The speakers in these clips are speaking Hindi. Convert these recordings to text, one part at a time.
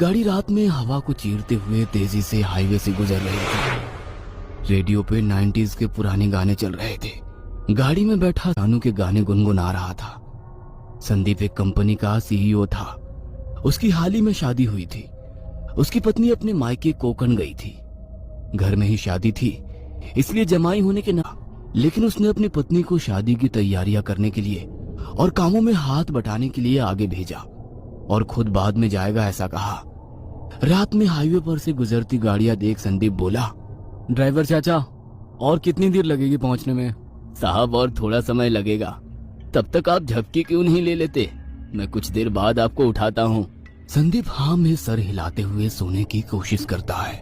गाड़ी रात में हवा को चीरते हुए तेजी से हाईवे से गुजर रही थी। रेडियो पे 90s के पुराने गाने चल रहे थे। गाड़ी में बैठा सानू के गाने गुनगुना रहा था। संदीप एक कंपनी का सीईओ था। उसकी हाल ही में शादी हुई थी। उसकी पत्नी अपने मायके कोकण गई थी। घर में ही शादी थी, इसलिए जमाई होने के ना, लेकिन उसने अपनी पत्नी को शादी की तैयारियां करने के लिए और कामों में हाथ बटाने के लिए आगे भेजा और खुद बाद में जाएगा ऐसा कहा। रात में हाईवे पर से गुजरती गाड़ियां देख संदीप बोला, ड्राइवर चाचा, और कितनी देर लगेगी पहुंचने में? साहब, और थोड़ा समय लगेगा। तब तक आप झपकी क्यों नहीं ले लेते? मैं कुछ देर बाद आपको उठाता हूँ। संदीप हाँ में सर हिलाते हुए सोने की कोशिश करता है।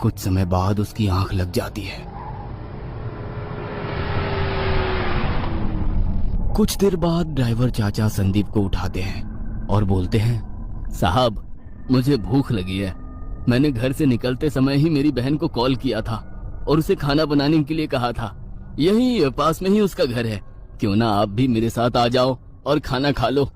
कुछ समय बाद उसकी आंख लग जाती है। कुछ देर बाद ड्राइवर चाचा संदीप को उठाते हैं और बोलते हैं, साहब, मुझे भूख लगी है। मैंने घर से निकलते समय ही मेरी बहन को कॉल किया था और उसे खाना बनाने के लिए कहा था। यही पास में ही उसका घर है। क्यों ना आप भी मेरे साथ आ जाओ और खाना खा लो।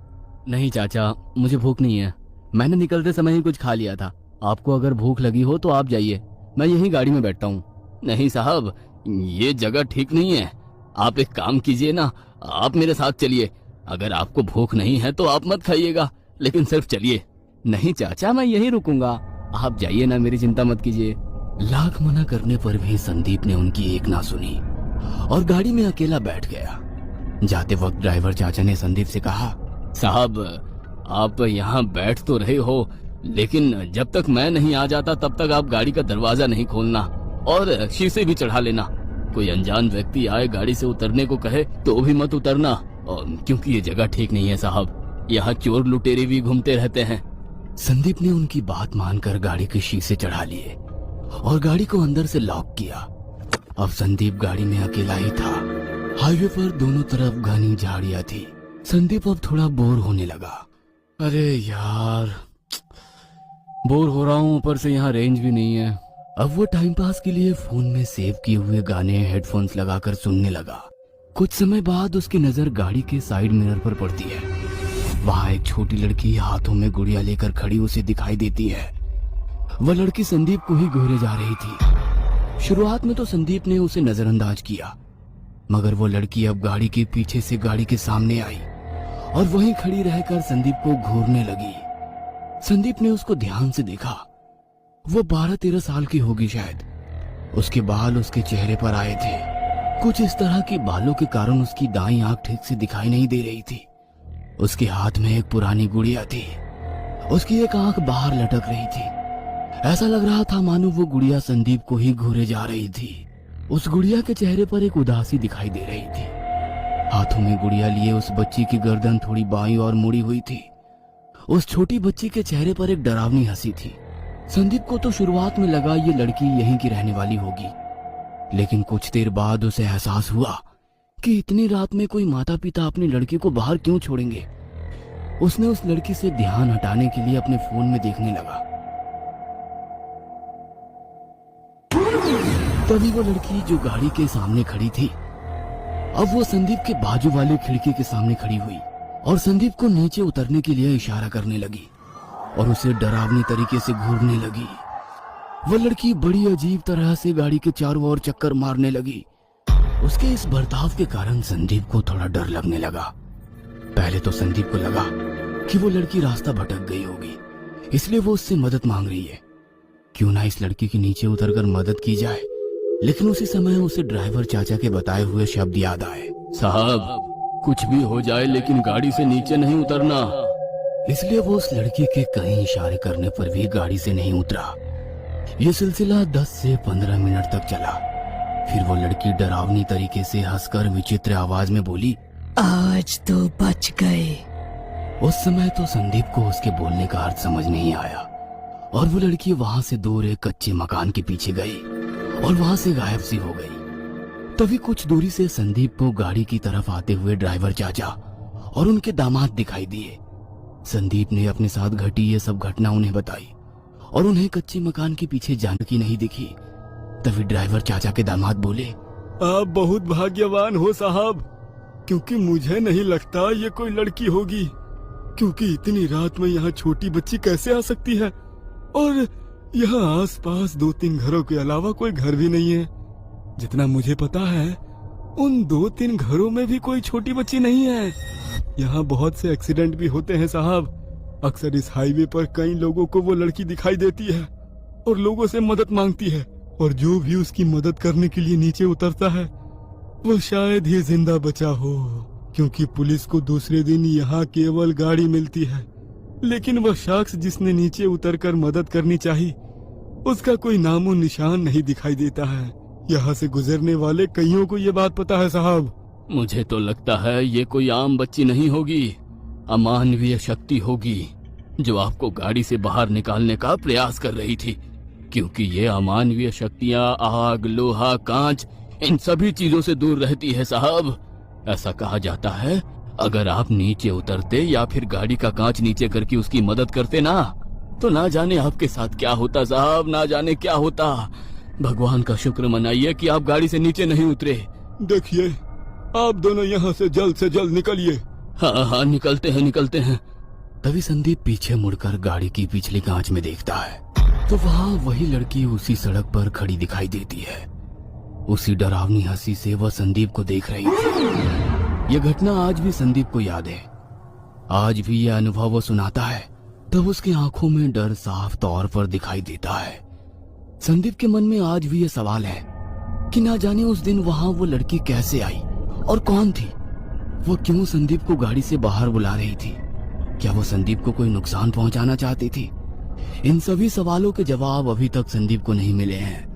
नहीं चाचा, मुझे भूख नहीं है। मैंने निकलते समय ही कुछ खा लिया था। आपको अगर भूख लगी हो तो आप जाइए, मैं यही गाड़ी में बैठता हूँ। नहीं साहब, ये जगह ठीक नहीं है। आप एक काम कीजिए ना, आप मेरे साथ चलिए। अगर आपको भूख नहीं है तो आप मत खाइएगा, लेकिन सिर्फ चलिए। नहीं चाचा, मैं यहीं रुकूंगा। आप जाइए ना, मेरी चिंता मत कीजिए। लाख मना करने पर भी संदीप ने उनकी एक ना सुनी और गाड़ी में अकेला बैठ गया। जाते वक्त ड्राइवर चाचा ने संदीप से कहा, साहब, आप यहाँ बैठ तो रहे हो, लेकिन जब तक मैं नहीं आ जाता तब तक आप गाड़ी का दरवाजा नहीं खोलना और शीशे भी चढ़ा लेना। कोई अनजान व्यक्ति आए गाड़ी से उतरने को कहे तो भी मत उतरना, और क्योंकि ये जगह ठीक नहीं है साहब। यहाँ चोर लुटेरे भी घूमते रहते हैं। संदीप ने उनकी बात मानकर गाड़ी के शीशे चढ़ा लिए और गाड़ी को अंदर से लॉक किया। अब संदीप गाड़ी में अकेला ही था। हाईवे पर दोनों तरफ घनी झाड़ियां थी। संदीप अब थोड़ा बोर होने लगा। अरे यार, बोर हो रहा हूँ, ऊपर से यहाँ रेंज भी नहीं है। अब वो टाइम पास के लिए फोन में सेव किए हुए गाने हेडफोन्स लगाकर सुनने लगा। कुछ समय बाद उसकी नजर गाड़ी के साइड मिरर पर पड़ती है। वहाँ एक छोटी लड़की हाथों में गुड़िया लेकर खड़ी उसे दिखाई देती है। वह लड़की संदीप को ही घूरे जा रही थी। शुरुआत में तो संदीप ने उसे नजरअंदाज किया, मगर वो लड़की अब गाड़ी के पीछे से गाड़ी के सामने आई और वहीं खड़ी रहकर संदीप को घूरने लगी। संदीप ने उसको ध्यान से देखा। वो 12-13 साल की होगी शायद। उसके बाल उसके चेहरे पर आए थे। कुछ इस तरह के बालों के कारण उसकी दाईं आंख ठीक से दिखाई नहीं दे रही थी। उसके हाथ में एक पुरानी गुड़िया थी। उसकी एक आंख बाहर लटक रही थी। ऐसा लग रहा था मानो वो गुड़िया संदीप को ही घूरे जा रही थी। उस गुड़िया के चेहरे पर एक उदासी दिखाई दे रही थी। हाथों में गुड़िया लिए उस बच्ची की गर्दन थोड़ी बाईं और मुड़ी हुई थी। उस छोटी बच्ची के चेहरे पर एक डरावनी हंसी थी। संदीप को तो शुरुआत में लगा ये लड़की यहीं की रहने वाली होगी, लेकिन कुछ देर बाद उसे एहसास हुआ कि इतनी रात में कोई माता पिता अपनी लड़की को बाहर क्यों छोड़ेंगे। उसने उस लड़की से ध्यान हटाने के लिए अपने फोन में देखने लगा। तभी वो लड़की जो गाड़ी के सामने खड़ी थी, अब वो संदीप के बाजू वाली खिड़की के सामने खड़ी हुई और संदीप को नीचे उतरने के लिए इशारा करने लगी और उसे डरावनी तरीके से घूरने लगी। वो लड़की बड़ी अजीब तरह से गाड़ी के चारों ओर चक्कर मारने लगी। उसके इस बर्ताव के कारण संदीप को थोड़ा डर लगने लगा। पहले तो संदीप को लगा कि वो लड़की रास्ता भटक गई होगी, इसलिए वो उससे मदद मांग रही है। क्यों ना इस लड़की के नीचे उतरकर मदद की जाए। लेकिन उसी समय उसे ड्राइवर चाचा के बताए हुए शब्द याद आए, साहब, कुछ भी हो जाए लेकिन गाड़ी से नीचे नहीं उतरना। इसलिए वो उस लड़की के कई इशारे करने पर भी गाड़ी से नहीं उतरा। ये सिलसिला 10 से 15 मिनट तक चला। फिर वो लड़की डरावनी तरीके से हंसकर विचित्र आवाज में बोली, आज तो बच गए। उस समय तो संदीप को उसके बोलने का अर्थ समझ नहीं आया और वो लड़की वहां से दूर एक कच्चे मकान के पीछे गई और वहां से गायब सी हो गई। तभी कुछ दूरी से संदीप को गाड़ी की तरफ आते हुए ड्राइवर चाचा और उनके दामाद दिखाई दिए। संदीप ने अपने साथ घटी ये सब घटना उन्हें बताई और उन्हें कच्चे मकान के पीछे जानकी नहीं दिखी। तभी ड्राइवर चाचा के दामाद बोले, आप बहुत भाग्यवान हो साहब, क्योंकि मुझे नहीं लगता ये कोई लड़की होगी, क्योंकि इतनी रात में यहाँ छोटी बच्ची कैसे आ सकती है, और यहाँ आसपास 2-3 घरों के अलावा कोई घर भी नहीं है। जितना मुझे पता है उन 2-3 घरों में भी कोई छोटी बच्ची नहीं है। यहाँ बहुत से एक्सीडेंट भी होते हैं साहब। अक्सर इस हाईवे पर कई लोगों को वो लड़की दिखाई देती है और लोगों से मदद मांगती है, और जो भी उसकी मदद करने के लिए नीचे उतरता है वो शायद ही जिंदा बचा हो, क्योंकि पुलिस को दूसरे दिन यहाँ केवल गाड़ी मिलती है। लेकिन वह शख्स जिसने नीचे उतरकर मदद करनी चाहिए, उसका कोई नामो निशान नहीं दिखाई देता है। यहाँ से गुजरने वाले कईयों को ये बात पता है साहब। मुझे तो लगता है ये कोई आम बच्ची नहीं होगी, अमानवीय शक्ति होगी जो आपको गाड़ी से बाहर निकालने का प्रयास कर रही थी, क्योंकि ये अमानवीय शक्तियां आग, लोहा, कांच, इन सभी चीजों से दूर रहती है साहब। ऐसा कहा जाता है अगर आप नीचे उतरते या फिर गाड़ी का कांच नीचे करके उसकी मदद करते ना, तो ना जाने आपके साथ क्या होता साहब, ना जाने क्या होता। भगवान का शुक्र मनाइए कि आप गाड़ी से नीचे नहीं उतरे। देखिए, आप दोनों यहाँ से जल्द निकलिए। हाँ, निकलते हैं। तभी संदीप पीछे मुड़कर गाड़ी की पिछली कांच में देखता है तो वहाँ वही लड़की उसी सड़क पर खड़ी दिखाई देती है। उसी डरावनी हंसी से वह संदीप को देख रही थी। यह घटना आज भी संदीप को याद है। आज भी यह अनुभव वो सुनाता है, तब उसकी आंखों में डर साफ तौर पर दिखाई देता है। संदीप के मन में आज भी यह सवाल है कि ना जाने उस दिन वहां वो लड़की कैसे आई और कौन थी। वो क्यों संदीप को गाड़ी से बाहर बुला रही थी? क्या वो संदीप को कोई नुकसान पहुंचाना चाहती थी? इन सभी सवालों के जवाब अभी तक संदीप को नहीं मिले हैं।